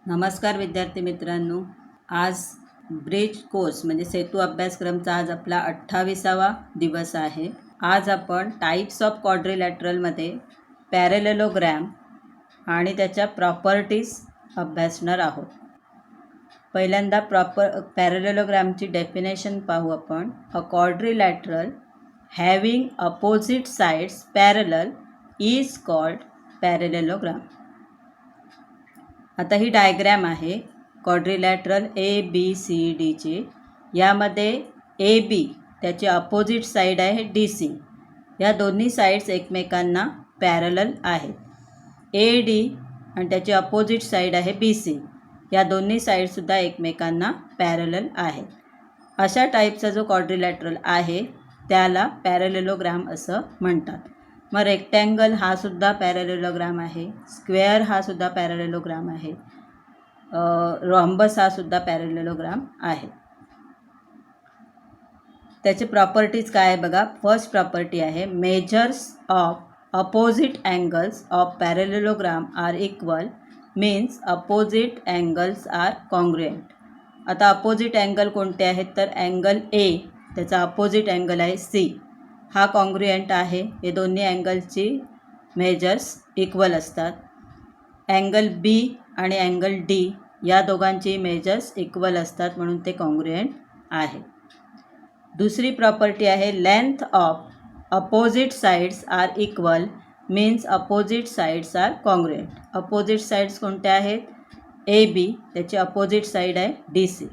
नमस्कार विद्यार्थी मित्रांनो, आज ब्रिज कोर्स म्हणजे सेतू अभ्यासक्रमचा आज आपला 28वा दिवस आहे. आज आपण टाइप्स ऑफ क्वाड्रिलॅटरलमध्ये पॅरेलेलोग्रॅम आणि त्याच्या प्रॉपर्टीज अभ्यासणार आहोत. पहिल्यांदा पॅरेलेलोग्रॅमची डेफिनेशन पाहू आपण. A quadrilateral having opposite sides parallel is called parallelogram. आता ही डायग्रॅम आहे क्वाड्रिलॅटरल ABCDची. यामध्ये AB त्याची अपोजिट साईड आहे DC. या दोन्ही साईड्स एकमेकांना पॅरलल आहेत. AD आणि त्याची अपोजिट साईड आहे BC. या दोन्ही साईडसुद्धा एकमेकांना पॅरलल आहेत. अशा टाईपचा जो क्वाड्रिलॅटरल आहे त्याला पॅरेलेलोग्राम असं म्हणतात. मग रेक्टँगल हा सुद्धा पॅरेलेलोग्राम आहे, स्क्वेअर हा सुद्धा पॅरेलेलोग्राम आहे, रॉम्बस हा सुद्धा पॅरेलेलोग्राम आहे. त्याचे प्रॉपर्टीज काय आहे बघा. फर्स्ट प्रॉपर्टी आहे measures of opposite angles of parallelogram are equal means opposite angles are congruent. आता अपोजिट अँगल कोणते आहेत तर अँगल A त्याचा अपोजिट अँगल आहे C हा कॉन्ग्रुएंट आहे. हे दोन्ही अँगलची मेजर्स इक्वल असतात. अँगल B आणि अँगल D या दोघांची मेजर्स इक्वल असतात म्हणून ते कॉन्ग्रुएंट आहे. दुसरी प्रॉपर्टी आहे length of opposite sides are equal means opposite sides are congruent. Opposite sides कोणत्या आहेत AB त्याची अपोजिट साईड आहे DC.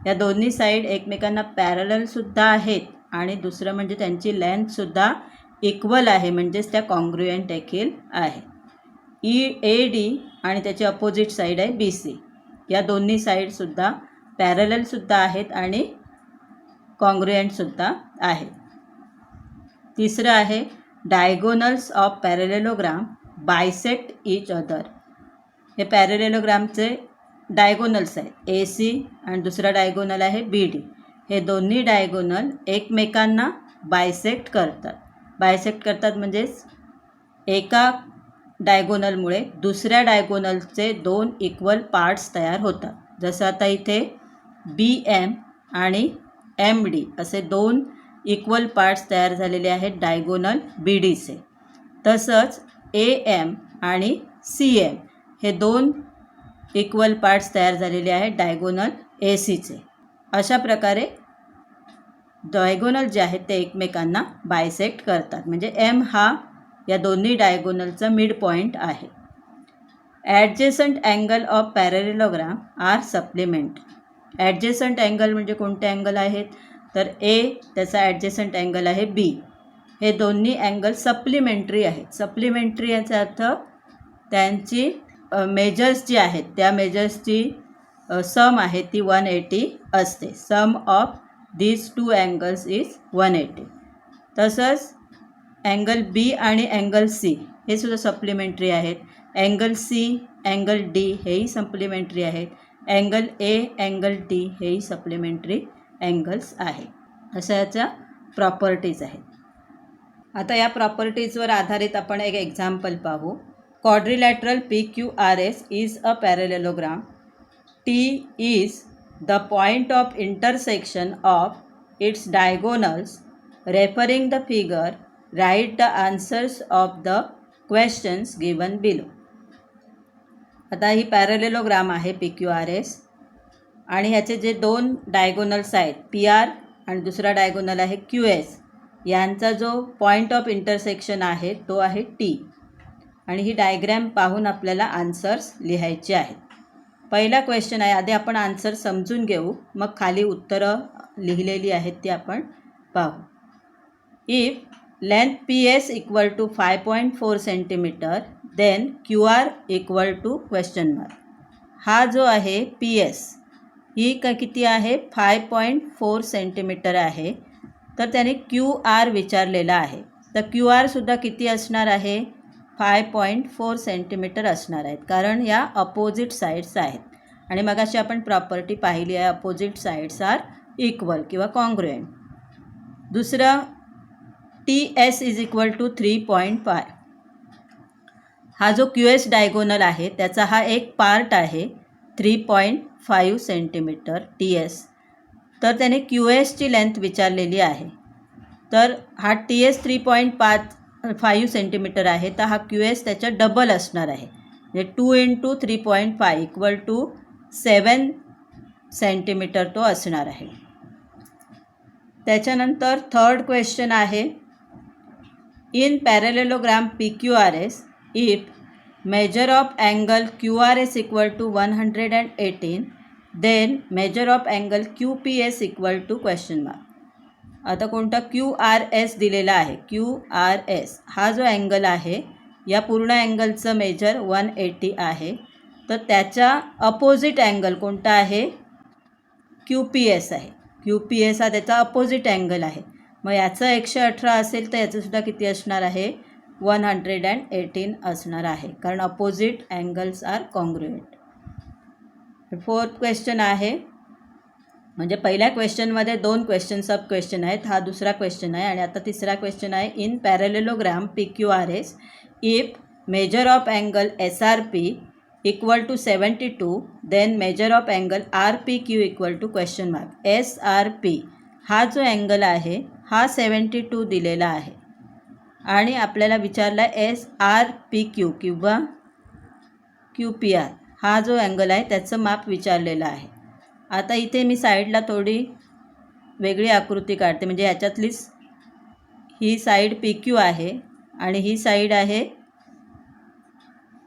या दोन्ही साईड एकमेकांना पॅरललसुद्धा आहेत आणि दुसरं म्हणजे त्यांची लेंथसुद्धा इक्वल आहे म्हणजेच त्या कॉन्ग्रुएंट देखील आहे. AD आणि त्याची अपोजिट साईड आहे BC. या दोन्ही साईडसुद्धा पॅरललसुद्धा आहेत आणि कॉन्ग्रुएंटसुद्धा आहेत. तिसरं आहे diagonals of parallelogram bisect each other. हे पॅरेलेलोग्रामचे डायगोनल्स आहेत AC आणि दुसरा डायगोनल आहे BD. हे दोन्ही डायगोनल एकमेकांना बायसेक्ट करतात. बायसेक्ट करतात म्हणजेच एका डायगोनलमुळे दुसऱ्या डायगोनलचे दोन इक्वल पार्ट्स तयार होतात. जसं आता इथे BM आणि MD असे दोन इक्वल पार्ट्स तयार झालेले आहेत डायगोनल BDचे. तसंच AM आणि CM हे दोन इक्वल पार्ट्स तयार झालेले आहेत डायगोनल ACचे. अशा प्रकारे डायगोनल जे आहेत ते एकमेकांना बायसेक्ट करतात. म्हणजे M हा या दोन्ही डायगोनलचा मिड पॉईंट आहे. Adjacent angle of parallelogram are supplement. Adjacent angle म्हणजे कोणते अँगल आहेत तर A त्याचा ॲडजेसंट अँगल आहे B. हे दोन्ही अँगल सप्लिमेंटरी आहेत. सप्लिमेंटरी याचा अर्थ त्यांची मेजर्स जी आहेत त्या मेजर्सची सम आहे ती 180 असते. Sum of these two angles is 180. तसंच अँगल B आणि अँगल C हे सुद्धा सप्लिमेंटरी आहेत. अँगल C अँगल D हेही सप्लिमेंटरी आहेत. अँगल A अँगल D हेही सप्लिमेंटरी अँगल्स आहेत. अशा याच्या प्रॉपर्टीज आहेत. आता या प्रॉपर्टीजवर आधारित आपण एक एक्झाम्पल पाहू. Quadrilateral PQRS is a parallelogram. T is the point of intersection of its diagonals. Referring the figure, write the answers of the questions given below. आता ही पॅरेलेलोग्राम आहे PQRS आणि ह्याचे जे दोन डायगोनल्स आहेत PR आणि दुसरा डायगोनल आहे QS यांचा जो पॉईंट ऑफ इंटरसेक्शन आहे तो आहे T. आणि ही डायग्रॅम पाहून आपल्याला आन्सर्स लिहायचे आहेत. पहिला क्वेश्चन आहे. आधी आपण आन्सर समजून घेऊ मग खाली उत्तरं लिहिलेली आहेत ती आपण पाहू. If length PS equal to 5.4 centimetre then QR equal to question mark. हा जो आहे PS ही किती आहे 5.4 सेंटीमीटर आहे. तर त्याने QR विचारलेला आहे. तर QRसुद्धा किती असणार आहे 5.4 सेंटीमीटर असणार आहेत कारण या अपोजिट साईड्स आहेत. आणि मग अशी आपण प्रॉपर्टी पाहिली आहे अपोजिट साईड्स आर इक्वल किंवा कॉन्ग्रुएंट. दुसरं TS इज इक्वल टू 3.5. हा जो QS डायगोनल आहे त्याचा हा एक पार्ट आहे 3.5 सेंटीमीटर TS. तर त्याने QSची लेंथ विचारलेली आहे. तर हा TS 3.5 सेंटीमीटर आहे, तर हा QS त्याच्या डबल असणार आहे. म्हणजे 2 × 3.5 इक्वल टू 7 सेंटीमीटर तो असणार आहे. त्याच्यानंतर थर्ड क्वेश्चन आहे, in parallelogram PQRS if measure of angle QRS equal to 118 then measure of angle QPS equal to question mark. आता कोणता QRS दिलेला आहे. QRS हा जो अँगल आहे, या पूर्ण अँगलचं मेजर 180 आहे. तर त्याच्या अपोजिट अँगल कोणता आहे, QPS आहे. QPS हा त्याचा अपोजिट अँगल आहे. मग याचं 118 असेल तर याचंसुद्धा किती असणार आहे, 118 असणार आहे, कारण opposite angles are congruent. Fourth question आहे, म्हणजे पहिल्या क्वेश्चनमध्ये 2 क्वेश्चन सब क्वेश्चन आहेत, हा दुसरा क्वेश्चन आहे. आणि आता तिसरा क्वेश्चन आहे, in parallelogram PQRS if measure of angle SRP equal to 72 then measure of angle RPQ equal to question mark. SRP हा जो अँगल आहे हा 72 दिलेला आहे आणि आपल्याला विचारला SRPQ किंवा QPR हा जो अँगल आहे त्याचं माप विचारलेलं आहे. आता इथे मी साईडला थोडी वेगळी आकृती काढते, म्हणजे याच्यातलीच ही साईड PQ आहे आणि ही साईड आहे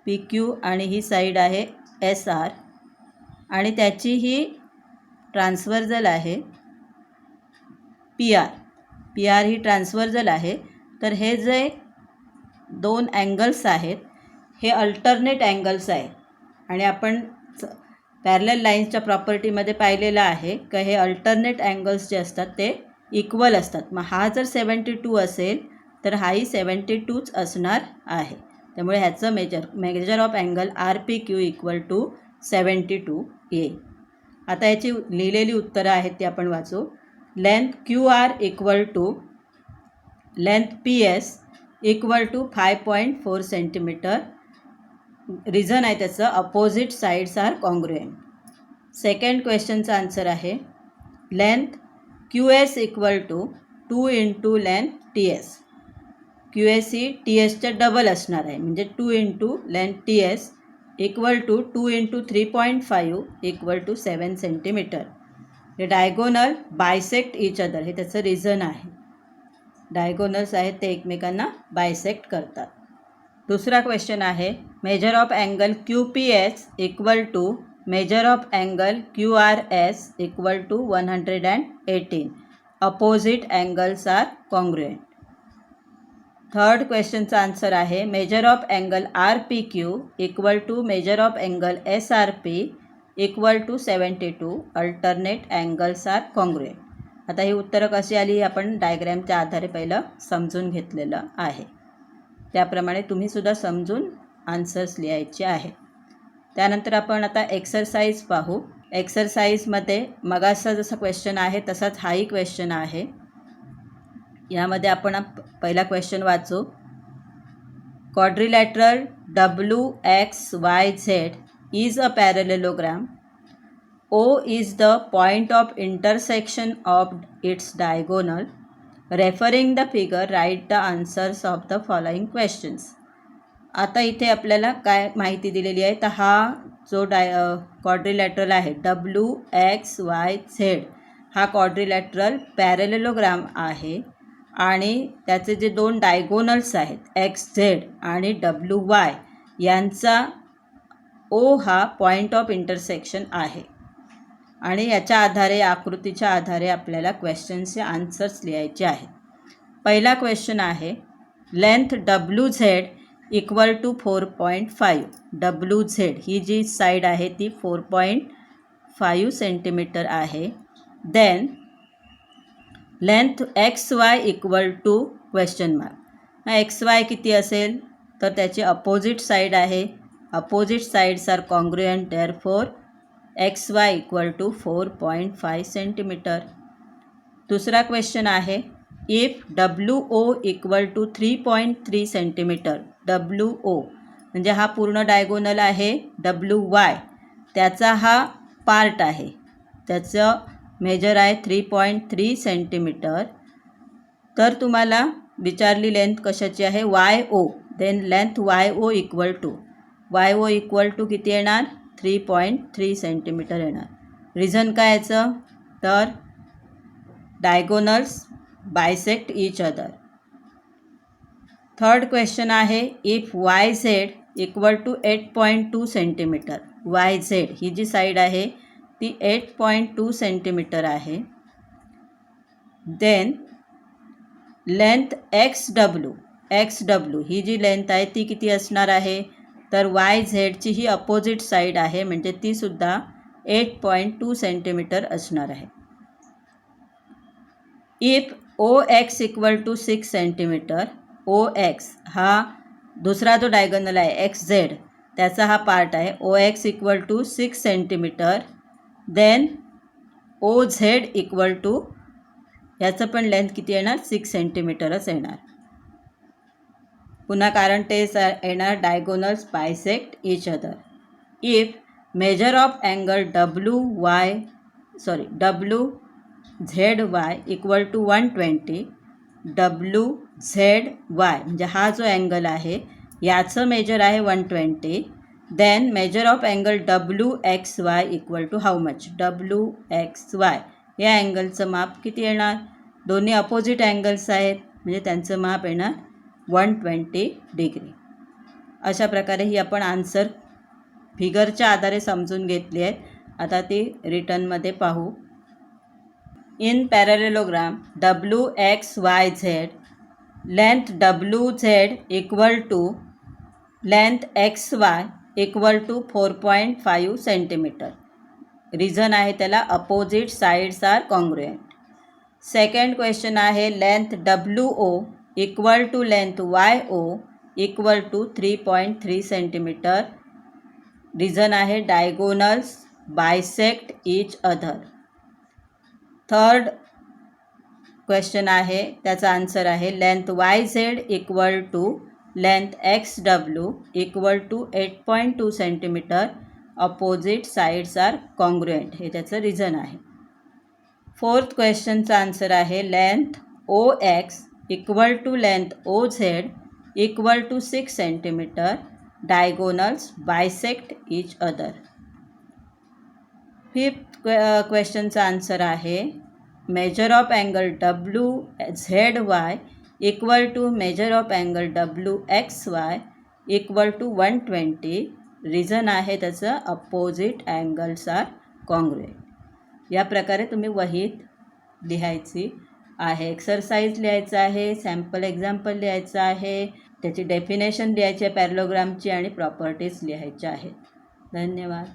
PQ आणि ही साईड आहे SR आणि त्याची ही ट्रान्सव्हर्जल आहे PR. PR ही ट्रान्सव्हर्जल आहे. तर हे जे 2 अँगल्स आहेत हे अल्टरनेट अँगल्स आहेत आणि आपण पॅरलल लाईन्सच्या प्रॉपर्टीमध्ये पाहिलेलं आहे की हे अल्टरनेट अँगल्स जे असतात ते इक्वल असतात. मग हा जर 72 असेल तर हाही 72च असणार आहे. त्यामुळे ह्याचं measure of angle RPQ equal to 72 येईल. आता याची लिहिलेली उत्तरं आहेत ती आपण वाचू. Length QR equal to length PS equal to 5.4 centimetre. Reason आहे त्याचं opposite sides are congruent. Second क्वेश्चनचा आन्सर आहे, length QS equal to 2 × length TS. QS ही TSच्या डबल असणार आहे, म्हणजे 2 × length TS equal to 2 × 3.5 equal to 7 centimetre. हे डायगोनल बायसेक्ट इच अदर हे त्याचं रिझन आहे. डायगोनल्स आहेत ते एकमेकांना बायसेक्ट करतात. दुसरा क्वेश्चन आहे, measure of angle QPS equal to measure of angle QRS equal to 118. Opposite angles are congruent. Third क्वेश्चनचा आन्सर आहे, measure of angle RPQ equal to measure of angle SRP equal to 72. Alternate angles are congruent. आता ही उत्तरं कशी आली आपण डायग्रॅमच्या आधारे पहिलं समजून घेतलेलं आहे. त्याप्रमाणे तुम्हीसुद्धा समजून आन्सर्स लिहायचे आहे. त्यानंतर आपण आता एक्सरसाइज पाहू. एक्सरसाइजमध्ये मगाचा जसा क्वेश्चन आहे तसाच हाही क्वेश्चन आहे. यामध्ये आपण पहिला क्वेश्चन वाचू. Quadrilateral WXYZ is a parallelogram. O is the point of intersection of its diagonal. Referring the figure, write the answers of the following questions. आता इथे आपल्याला काय माहिती दिलेली आहे, तर हा जो क्वाड्रिलॅटरल आहे WXYZ हा क्वाड्रिलॅटरल पॅरेलेलोग्राम आहे आणि त्याचे जे 2 डायगोनल्स आहेत XZ आणि WY यांचा O हा पॉईंट ऑफ इंटरसेक्शन आहे आणि याच्या आधारे आकृतीच्या आधारे आपल्याला क्वेश्चनचे आन्सर्स लिहायचे आहेत. पहिला क्वेश्चन आहे, length WZ equal to 4.5. WZ ही जी साईड आहे ती 4.5 सेंटीमीटर आहे. Then length XY equal to question mark. XY किती असेल तर त्याची अपोजिट साईड आहे. Opposite sides are congruent, therefore XY equal to 4.5 centimetre. दुसरा क्वेश्चन आहे, if WO equal to 3.3 centimetre. WO म्हणजे हा पूर्ण डायगोनल आहे WY त्याचा हा पार्ट आहे, त्याचं मेजर आहे 3.3 सेंटीमीटर. तर तुम्हाला विचारली लेंथ कशाची आहे, YO. Then length YO equal to किती येणार, 3.3 सेंटीमीटर येणार. रिझन काय याचं, तर diagonals bisect each other. Third question आहे, if YZ equal to 8.2 centimetre. YZ ही जी साईड आहे ती 8.2 सेंटीमीटर आहे. देन लेंथ XW ही जी लेंथ आहे ती किती असणार आहे, तर YZची ही अपोजिट साईड आहे, म्हणजे ती सुद्धा 8.2 सेंटीमीटर असणार आहे. If OX equal to 6 centimetre, OX हा दुसरा जो डायगोनल आहे XZ त्याचा हा पार्ट आहे, OX equal to 6 centimetre. Then OZ equal to, याचं पण लेंथ किती येणार, 6 सेंटीमीटरच येणार. पुन्हा कारण तेच येणार, diagonals bisect each other. If measure of angle WZY equal to 120, WZY म्हणजे हा जो अँगल आहे याचं मेजर आहे 120. Then measure of angle WXY equal to how much, WXY या अँगलचं माप किती येणार, दोन्ही अपोजिट अँगल्स आहेत म्हणजे त्यांचं माप येणार 120 डिग्री. अशा प्रकारे ही आपण आन्सर फिगरच्या आधारे समजून घेतली आहेत. आता ती रिटर्नमध्ये पाहू. In parallelogram WXYZ, length WZ equal to length XY equal to 4.5 centimetre. Reason आहे त्याला, opposite sides are congruent. Second question आहे, length WO equal to length YO equal to 3.3 centimetre. Reason आहे diagonals bisect each other. Third question आहे, त्याचा answer आहे length YZ equal to length XW equal to 8.2 centimetre. Opposite sides are congruent, हे त्याचं reason आहे. Fourth क्वेश्चनचा answer आहे length OX equal to length OZ equal to 6 centimetre. Diagonals bisect each other. Fifth क्वेश्चनचा answer आहे measure of angle WZY equal to measure of angle WXY equal to 120. Reason आहे त्याचं opposite angles are congruent. या प्रकारे तुम्ही वहीत लिहायची आहे. एक्सरसाइज लिहायचं आहे, सॅम्पल एक्झाम्पल लिहायचं आहे, त्याची डेफिनेशन लिहायची आहे पॅरलोग्रामची, आणि प्रॉपर्टीज लिहायच्या आहेत. धन्यवाद.